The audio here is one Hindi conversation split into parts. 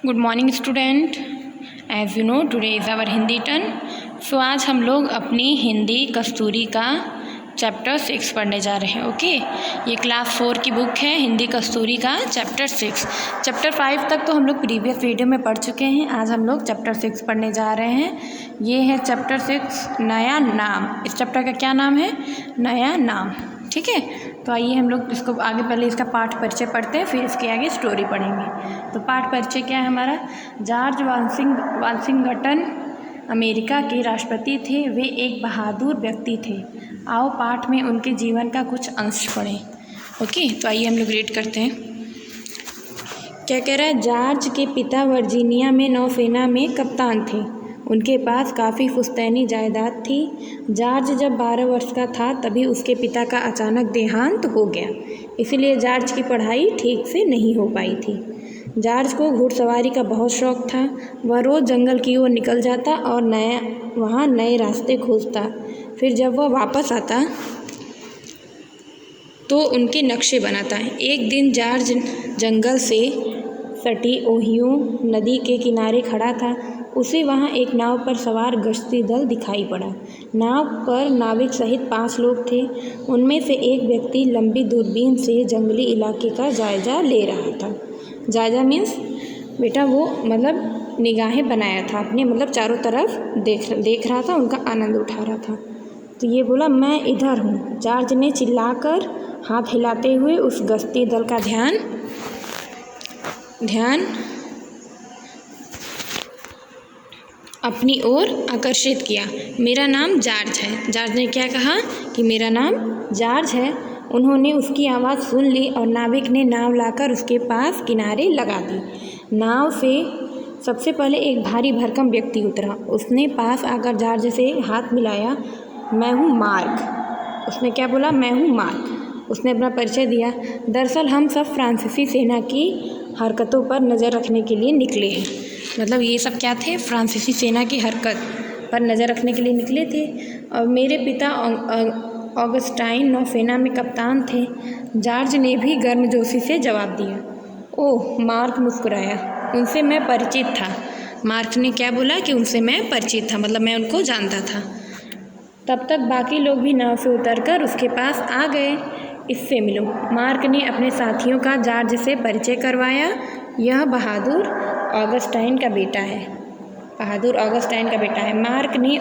Good morning student. As you know today is our Hindi turn. So आज हम लोग अपनी हिंदी कस्तूरी का चैप्टर 6 पढ़ने जा रहे हैं। ओके, ये क्लास 4 की बुक है हिंदी कस्तूरी का चैप्टर 6। चैप्टर 5 तक तो हम लोग प्रीवियस वीडियो में पढ़ चुके हैं। आज हम लोग चैप्टर 6 पढ़ने जा रहे हैं। ये है चैप्टर 6 नया नाम। इस चैप्टर का क्या नाम है? नया नाम। ठीक है, तो आइए हम लोग इसको आगे पहले इसका पाठ परिचय पढ़ते हैं, फिर इसके आगे स्टोरी पढ़ेंगे। तो पाठ परिचय क्या है हमारा? जॉर्ज वाशिंगटन अमेरिका के राष्ट्रपति थे। वे एक बहादुर व्यक्ति थे। आओ पाठ में उनके जीवन का कुछ अंश पढ़ें। ओके, तो आइए हम लोग रीड करते हैं। क्या कह रहा है? जॉर्ज के पिता वर्जीनिया में नौसेना में कप्तान थे। उनके पास काफ़ी पुश्तैनी जायदाद थी। जॉर्ज जब 12 वर्ष का था तभी उसके पिता का अचानक देहांत हो गया, इसलिए जॉर्ज की पढ़ाई ठीक से नहीं हो पाई थी। जॉर्ज को घुड़सवारी का बहुत शौक था। वह रोज़ जंगल की ओर निकल जाता और वहाँ नए रास्ते खोजता। फिर जब वह वापस आता तो उनके नक्शे बनाता। एक दिन जॉर्ज जंगल से सटी ओहियो नदी के किनारे खड़ा था। उसे वहाँ एक नाव पर सवार गश्ती दल दिखाई पड़ा। नाव पर नाविक सहित 5 लोग थे। उनमें से एक व्यक्ति लंबी दूरबीन से जंगली इलाके का जायजा ले रहा था। जायजा मीन्स बेटा वो मतलब निगाहें बनाया था अपने, मतलब चारों तरफ देख रहा था, उनका आनंद उठा रहा था। तो ये बोला मैं इधर हूँ। जॉर्ज ने चिल्लाकर हाथ हिलाते हुए उस गश्ती दल का ध्यान अपनी ओर आकर्षित किया। मेरा नाम जॉर्ज है। जॉर्ज ने क्या कहा कि मेरा नाम जॉर्ज है। उन्होंने उसकी आवाज़ सुन ली और नाविक ने नाव लाकर उसके पास किनारे लगा दी। नाव से सबसे पहले एक भारी भरकम व्यक्ति उतरा। उसने पास आकर जॉर्ज से हाथ मिलाया। मैं हूँ मार्क। उसने क्या बोला? मैं हूँ मार्क। उसने अपना परिचय दिया। दरअसल हम सब फ्रांसीसी सेना की हरकतों पर नज़र रखने के लिए निकले हैं। मतलब ये सब क्या थे? फ्रांसीसी सेना की हरकत पर नज़र रखने के लिए निकले थे। और मेरे पिता ऑगस्टाइन नौसेना में कप्तान थे। जॉर्ज ने भी गर्मजोशी से जवाब दिया। ओह, मार्क मुस्कुराया। उनसे मैं परिचित था। मार्क ने क्या बोला कि उनसे मैं परिचित था, मतलब मैं उनको जानता था। तब तक बाकी लोग भी नाव से उतरकर उसके पास आ गए। इससे मिलो। मार्क ने अपने साथियों का जॉर्ज से परिचय करवाया। यह बहादुर ऑगस्टाइन का बेटा है। मार्क ने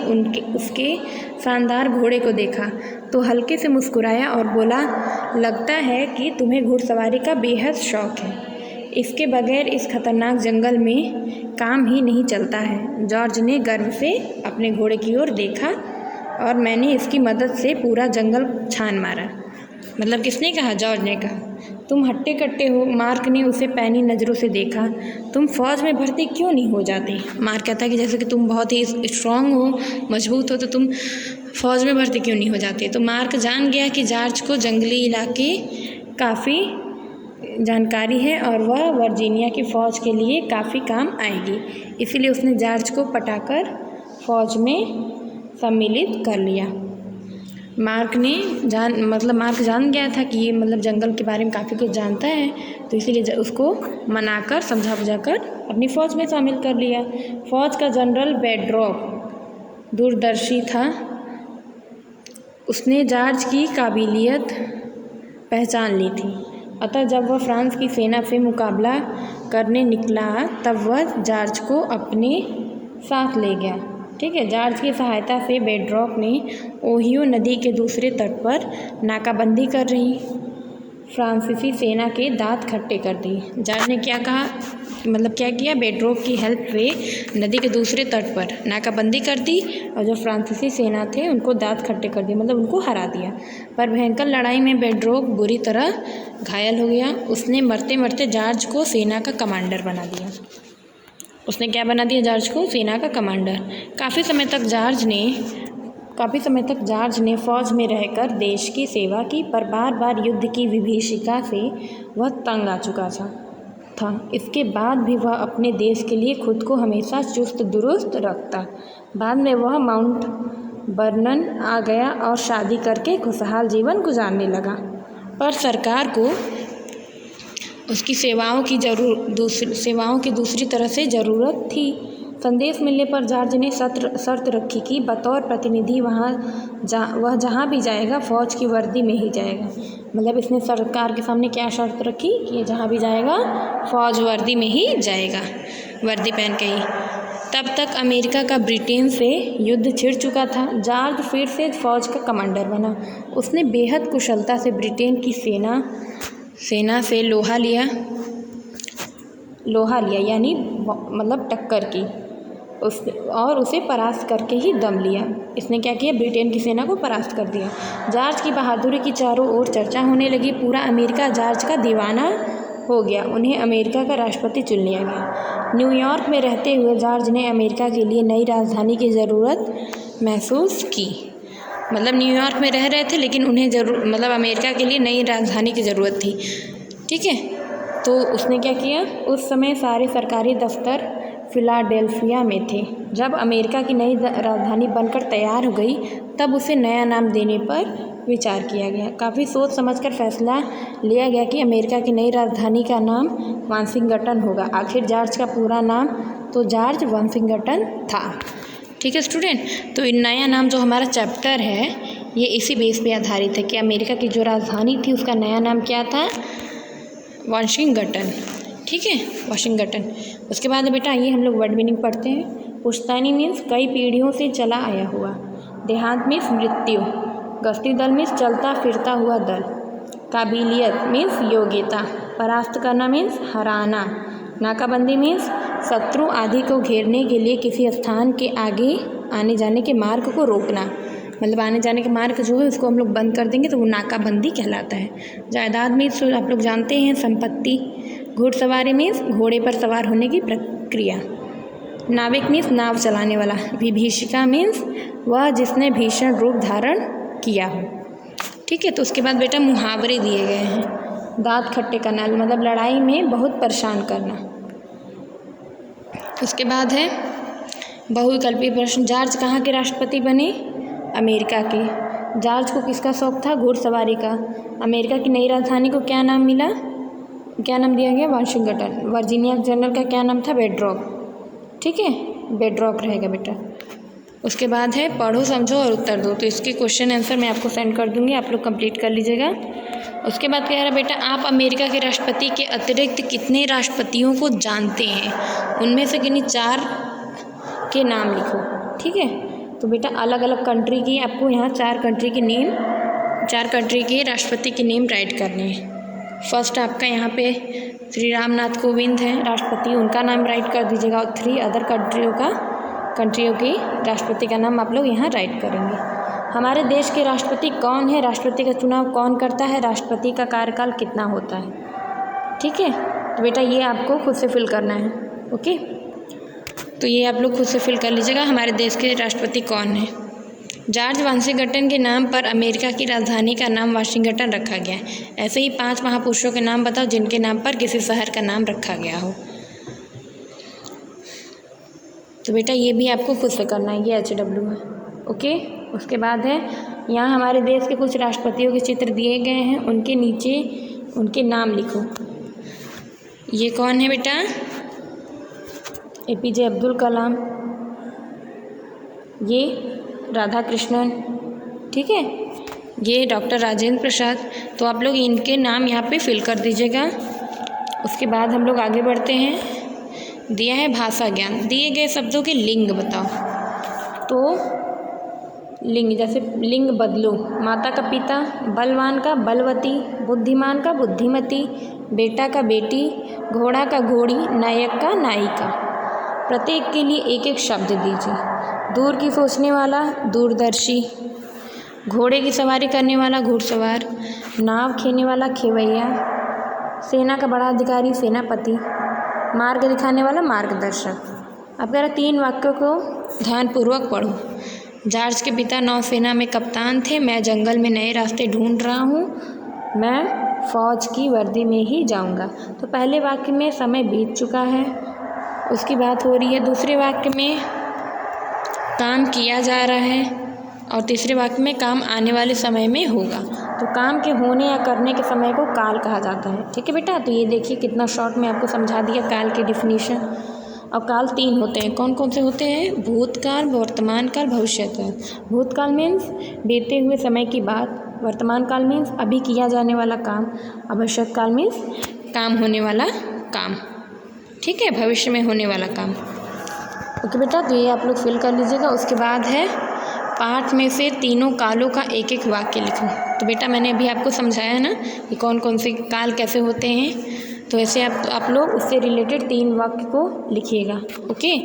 उसके शानदार घोड़े को देखा तो हल्के से मुस्कुराया और बोला, लगता है कि तुम्हें घुड़सवारी का बेहद शौक है। इसके बगैर इस खतरनाक जंगल में काम ही नहीं चलता है। जॉर्ज ने गर्व से अपने घोड़े की ओर देखा और मैंने इसकी मदद से पूरा जंगल छान मारा। मतलब किसने कहा? जॉर्ज ने कहा। तुम हट्टे कट्टे हो। मार्क ने उसे पैनी नज़रों से देखा। तुम फौज में भर्ती क्यों नहीं हो जाते? मार्क कहता है कि जैसे कि तुम बहुत ही स्ट्रांग हो, मजबूत हो, तो तुम फौज में भर्ती क्यों नहीं हो जाते? तो मार्क जान गया कि जॉर्ज को जंगली इलाके काफ़ी जानकारी है और वह वर्जीनिया की फ़ौज के लिए काफ़ी काम आएगी। इसीलिए उसने जॉर्ज को पटाकर फ़ौज में सम्मिलित कर लिया। मार्क जान गया था कि ये मतलब जंगल के बारे में काफ़ी कुछ जानता है, तो इसीलिए उसको मनाकर समझा बुझाकर अपनी फ़ौज में शामिल कर लिया। फ़ौज का जनरल बेड्रॉक दूरदर्शी था। उसने जॉर्ज की काबिलियत पहचान ली थी। अतः जब वह फ्रांस की सेना से मुकाबला करने निकला तब वह जॉर्ज को अपने साथ ले गया। ठीक है, जॉर्ज की सहायता से बेड्रॉक ने ओहियो नदी के दूसरे तट पर नाकाबंदी कर रही फ्रांसीसी सेना के दांत खट्टे कर दिए। जॉर्ज ने क्या कहा, मतलब क्या किया? बेड्रॉक की हेल्प से नदी के दूसरे तट पर नाकाबंदी कर दी और जो फ्रांसीसी सेना थे उनको दांत खट्टे कर दिए, मतलब उनको हरा दिया। पर भयंकर लड़ाई में बेड्रॉक बुरी तरह घायल हो गया। उसने मरते मरते जॉर्ज को सेना का कमांडर बना दिया। उसने क्या बना दिया? जॉर्ज को सेना का कमांडर। काफ़ी समय तक जॉर्ज ने फ़ौज में रहकर देश की सेवा की, पर बार बार युद्ध की विभीषिका से वह तंग आ चुका था। इसके बाद भी वह अपने देश के लिए खुद को हमेशा चुस्त दुरुस्त रखता। बाद में वह माउंट बर्नन आ गया और शादी करके खुशहाल जीवन गुजारने लगा। पर सरकार को उसकी सेवाओं की दूसरी तरह से ज़रूरत थी। संदेश मिलने पर जॉर्ज ने शर्त रखी कि बतौर प्रतिनिधि वह जहाँ भी जाएगा फ़ौज की वर्दी में ही जाएगा। मतलब इसने सरकार के सामने क्या शर्त रखी कि ये जहाँ भी जाएगा फ़ौज वर्दी में ही जाएगा, वर्दी पहन के ही। तब तक अमेरिका का ब्रिटेन से युद्ध छिड़ चुका था। जॉर्ज फिर से फ़ौज का कमांडर बना। उसने बेहद कुशलता से ब्रिटेन की सेना से लोहा लिया यानी मतलब टक्कर की और उसे परास्त करके ही दम लिया। इसने क्या किया, ब्रिटेन की सेना को परास्त कर दिया। जॉर्ज की बहादुरी की चारों ओर चर्चा होने लगी। पूरा अमेरिका जॉर्ज का दीवाना हो गया। उन्हें अमेरिका का राष्ट्रपति चुन लिया गया। न्यूयॉर्क में रहते हुए जॉर्ज ने अमेरिका के लिए नई राजधानी की ज़रूरत महसूस की। मतलब न्यूयॉर्क में रह रहे थे लेकिन उन्हें अमेरिका के लिए नई राजधानी की ज़रूरत थी। ठीक है, तो उसने क्या किया, उस समय सारे सरकारी दफ्तर फिलाडेल्फिया में थे। जब अमेरिका की नई राजधानी बनकर तैयार हो गई तब उसे नया नाम देने पर विचार किया गया। काफ़ी सोच समझकर फैसला लिया गया कि अमेरिका की नई राजधानी का नाम वाशिंगटन होगा। आखिर जॉर्ज का पूरा नाम तो जॉर्ज वाशिंगटन था। ठीक है स्टूडेंट, तो नया नाम जो हमारा चैप्टर है ये इसी बेस पे आधारित है कि अमेरिका की जो राजधानी थी उसका नया नाम क्या था, वाशिंगटन। ठीक है, वाशिंगटन। उसके बाद बेटा ये हम लोग वर्ड मीनिंग पढ़ते हैं। पुश्तैनी मीन्स कई पीढ़ियों से चला आया हुआ। देहांत मीन्स मृत्यु। गश्ती दल मीन्स चलता फिरता हुआ दल। काबिलियत मीन्स योग्यता। परास्त करना मीन्स हराना। नाकाबंदी मीन्स शत्रु आदि को घेरने के लिए किसी स्थान के आगे आने जाने के मार्ग को रोकना। मतलब आने जाने के मार्ग जो है उसको हम लोग बंद कर देंगे तो वो नाकाबंदी कहलाता है। जायदाद मीन्स आप लोग जानते हैं संपत्ति। घुड़सवारी मीन्स घोड़े पर सवार होने की प्रक्रिया। नाविक मीन्स नाव चलाने वाला। विभीषिका मीन्स वह जिसने भीषण रूप धारण किया हो। ठीक है, तो उसके बाद बेटा मुहावरे दिए गए हैं। दांत खट्टे करना मतलब लड़ाई में बहुत परेशान करना। उसके बाद है बहुविकल्पीय प्रश्न। जॉर्ज कहाँ के राष्ट्रपति बने, अमेरिका के। जॉर्ज को किसका शौक था, घुड़सवारी का। अमेरिका की नई राजधानी को क्या नाम मिला, क्या नाम दिया गया, वाशिंगटन। वर्जीनिया जनरल का क्या नाम था, बेड्रॉक। ठीक है, बेड्रॉक रहेगा बेटा। उसके बाद है पढ़ो समझो और उत्तर दो। तो इसके क्वेश्चन आंसर मैं आपको सेंड कर दूंगी, आप लोग कंप्लीट कर लीजिएगा। उसके बाद कह रहा बेटा आप अमेरिका के राष्ट्रपति के अतिरिक्त कितने राष्ट्रपतियों को जानते हैं, उनमें से किन्हीं 4 के नाम लिखो। ठीक है, तो बेटा अलग अलग कंट्री की आपको यहाँ 4 कंट्री के राष्ट्रपति के नेम राइट करने हैं। फर्स्ट आपका यहाँ पे श्री रामनाथ कोविंद हैं राष्ट्रपति, उनका नाम राइट कर दीजिएगा। और 3 अदर कंट्रियों के राष्ट्रपति का नाम आप लोग यहाँ राइट करेंगे। हमारे देश के राष्ट्रपति कौन है, राष्ट्रपति का चुनाव कौन करता है, राष्ट्रपति का कार्यकाल कितना होता है। ठीक है, तो बेटा ये आपको खुद से फिल करना है। ओके, तो ये आप लोग खुद से फिल कर लीजिएगा। हमारे देश के राष्ट्रपति कौन है। जॉर्ज वाशिंगटन के नाम पर अमेरिका की राजधानी का नाम वाशिंगटन रखा गया। ऐसे ही 5 महापुरुषों के नाम बताओ जिनके नाम पर किसी शहर का नाम रखा गया हो। तो बेटा ये भी आपको खुद से करना है, ये HW है। ओके, उसके बाद है यहाँ हमारे देश के कुछ राष्ट्रपतियों के चित्र दिए गए हैं, उनके नीचे उनके नाम लिखो। ये कौन है बेटा, APJ अब्दुल कलाम, ये राधा कृष्णन। ठीक है, ये डॉक्टर राजेंद्र प्रसाद। तो आप लोग इनके नाम यहाँ पे फिल कर दीजिएगा। उसके बाद हम लोग आगे बढ़ते हैं। दिया है भाषा ज्ञान। दिए गए शब्दों के लिंग बताओ। तो लिंग, जैसे लिंग बदलो। माता का पिता, बलवान का बलवती, बुद्धिमान का बुद्धिमती, बेटा का बेटी, घोड़ा का घोड़ी, नायक का नायिका। प्रत्येक के लिए एक एक शब्द दीजिए। दूर की सोचने वाला दूरदर्शी, घोड़े की सवारी करने वाला घुड़सवार, नाव खेने वाला खेवैया, सेना का बड़ा अधिकारी सेनापति, मार्ग दिखाने वाला मार्गदर्शक। अब कह 3 वाक्यों को ध्यानपूर्वक पढ़ो। जॉर्ज के पिता नौसेना में कप्तान थे। मैं जंगल में नए रास्ते ढूंढ रहा हूँ। मैं फ़ौज की वर्दी में ही जाऊँगा। तो पहले वाक्य में समय बीत चुका है, उसकी बात हो रही है। दूसरे वाक्य में काम किया जा रहा है और तीसरे वाक्य में काम आने वाले समय में होगा। तो काम के होने या करने के समय को काल कहा जाता है। ठीक है बेटा, तो ये देखिए कितना शॉर्ट में आपको समझा दिया काल की डिफिनीशन। और काल 3 होते हैं, कौन कौन से होते हैं? भूतकाल, वर्तमान काल, भविष्य काल। भूतकाल मीन्स बीते हुए समय की बात, वर्तमान काल मीन्स अभी किया जाने वाला काम, और भविष्य काल मीन्स काम होने वाला काम। ठीक है, भविष्य में होने वाला काम। ओके बेटा, तो ये आप लोग फिल कर लीजिएगा। उसके बाद है पाठ में से तीनों कालों का एक एक वाक्य लिखो। तो बेटा मैंने अभी आपको समझाया ना कि कौन कौन से काल कैसे होते हैं, तो ऐसे आप लोग उससे रिलेटेड 3 वाक्य को लिखिएगा। ओके,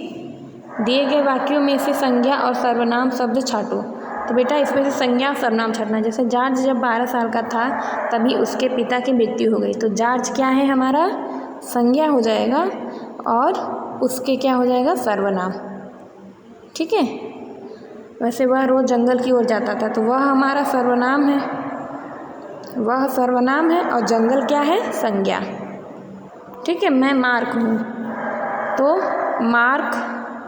दिए गए वाक्यों में से संज्ञा और सर्वनाम शब्द छांटो। तो बेटा इसमें से संज्ञा और सर्वनाम छांटना। जैसे जॉर्ज जब 12 साल का था तभी उसके पिता की मृत्यु हो गई, तो जॉर्ज क्या है हमारा? संज्ञा हो जाएगा, और उसके क्या हो जाएगा? सर्वनाम। ठीक है, वैसे वह रोज़ जंगल की ओर जाता था, तो वह हमारा सर्वनाम है, वह सर्वनाम है, और जंगल क्या है? संज्ञा। ठीक है, मैं मार्क हूँ, तो मार्क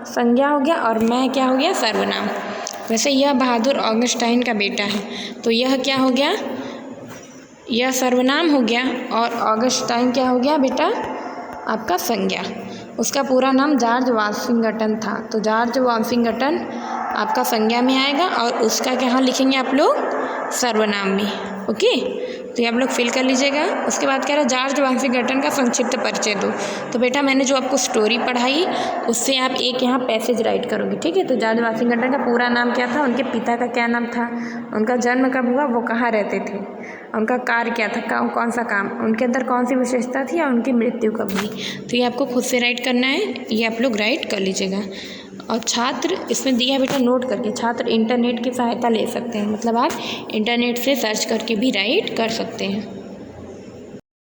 संज्ञा हो गया, और मैं क्या हो गया? सर्वनाम। वैसे यह बहादुर ऑगस्टाइन का बेटा है, तो यह क्या हो गया? यह सर्वनाम हो गया, और ऑगस्टाइन क्या हो गया बेटा? आपका संज्ञा। उसका पूरा नाम जॉर्ज वाशिंगटन था, तो जॉर्ज वाशिंगटन आपका संज्ञा में आएगा, और उसका क्या लिखेंगे आप लोग? सर्वनाम में। ओके, तो ये आप लोग फिल कर लीजिएगा। उसके बाद कह रहा है जॉर्ज वाशिंगटन का संक्षिप्त परिचय दो। तो बेटा मैंने जो आपको स्टोरी पढ़ाई उससे आप एक यहाँ पैसेज राइट करोगे। ठीक है, तो जॉर्ज वाशिंगटन का पूरा नाम क्या था, उनके पिता का क्या नाम था, उनका जन्म कब हुआ, वो कहाँ रहते थे, उनका कार्य क्या था, कौन सा काम, उनके अंदर कौन सी विशेषता थी, और उनकी मृत्यु कब हुई। तो ये आपको खुद से राइट करना है, ये आप लोग राइट कर लीजिएगा। और छात्र इसमें दिया बेटा नोट करके, छात्र इंटरनेट की सहायता ले सकते हैं, मतलब आप इंटरनेट से सर्च करके भी राइट कर सकते हैं।